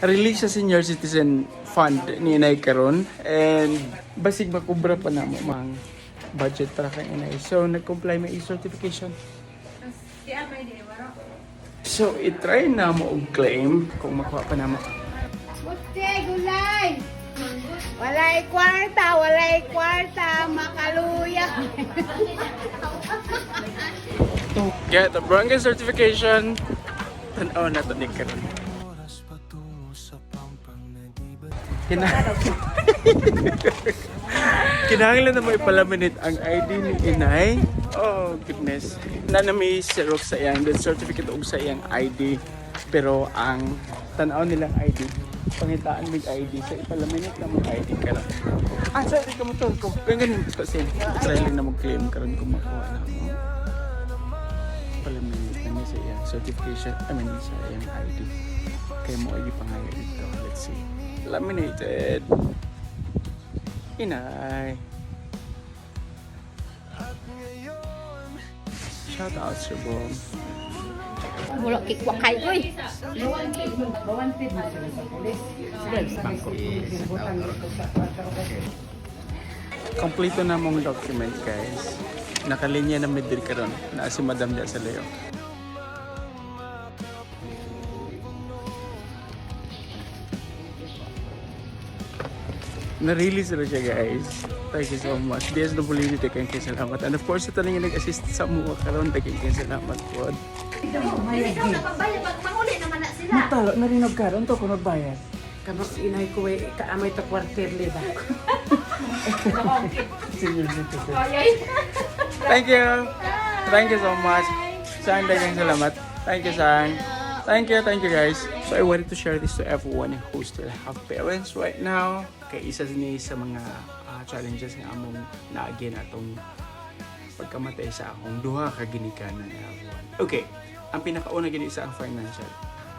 release sa senior citizen fund ni inay karon and basig makubra pa na mo mang budget para kay inay. So nag-comply may e-certification. So i-try na mo og claim kung makuha pa na mo. Buti, gulay! Walay kwarta, makaluya. To get the barangay certification, tan-aw na to ni karon. Kinahanglan na mo ipalaminate ang ID ni inay. Oh goodness. Na may xerox sa iyang death certificate o sa iyang ID. Pero ang tanaw nilang ID, pangitaan mig ID sa ipalaminate na mo ID karon. Ah, sa ka mo to ko. Ganyan kasi try lang na mo claim karon kung makuha na mo. Palaminate na niya sa iyang certification, sa iyang ID. Kaya mo ID pangalan dito. Let's see. Laminated. Inay. Shout out sa Bong. Wala kikwakay ko eh. Kompleto na mong document guys. Nakalinya na middir karon na si Madam dia sa Leo. Na-release na siya guys. Thank you so much. DSWD, taking kayo salamat. And of course, ito lang yung nag-assist sa mga karon. Taking kayo salamat po. Ikaw na pagbayad, panguli naman na sila. Natalo, narinog karon to kung magbayad. Kamak inay ko eh, kaamay ta kwarterli ba? Senior citizen. Thank you. Thank you so much. Sang, taking salamat. Thank you, Sang. Thank you guys. So I wanted to share this to everyone who still have parents right now. Kay isa ni sa mga challenges nga among naagyan atong pagkamatay sa akong duha ka ginikanan nga everyone. Okay, ang pinakauna gini sa ang financial.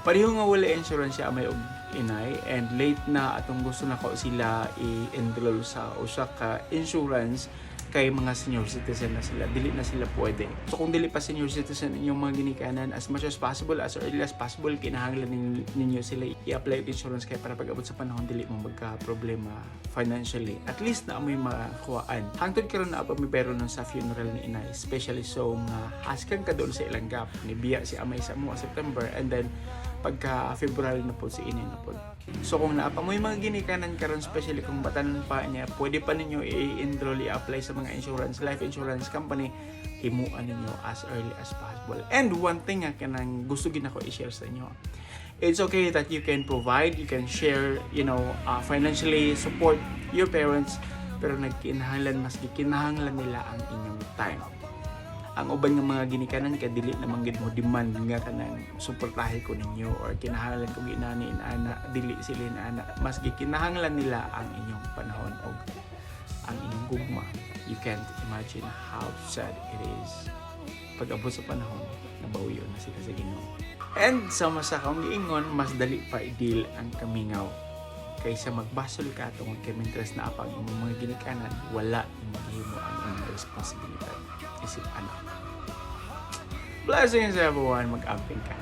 Pareho nga wala insurance siya amay og inay and late na atong gusto na ko sila i-enroll sa usa ka insurance kay mga senior citizen na sila, dili na sila pwede. So kung dili pa senior citizen inyong mga ginikanan, as much as possible, as early as possible, kinahanglan ninyo sila i-apply og insurance kay para pag-abot sa panahon dili mo magka-problema financially. At least na amoy makakuhaan. Hangtod karon na pa mi pero nun sa funeral ni inay, especially so nga haskan ka doon sa ilang gap. Nibiya si amay sa mo September and then pagka February na po si inay na po. So kung naapa mo yung mga ginikanan karon, especially kung batanan pa niya, pwede pa ninyo i-enroll, i-apply sa mga insurance, life insurance company, himuan ninyo as early as possible. And one thing nga kanang gusto gina ko i-share sa inyo, it's okay that you can provide, you can share, financially support your parents, pero nagkinahanglan, mas gikinahanglan nila ang inyong time. Ang uban ng mga ginikanan kay dili naman gid mo demand nga kanang suportahe ko ninyo or kinahanglan ko ginani ana dili sila ana, mas gikinahanglan nila ang inyong panahon o ang inyong gugma. You can't imagine how sad it is pag abot sa panahon nabawiyo na sila sa Ginoo. And sa masakang giingon, mas dali pa i-deal ang kamingaw kaysa magbasol ka tungod kay interest na apang imong mga ginikanan, wala maghimo ang inyong responsibilidad isip anak. Blessings everyone, mag-amping ka.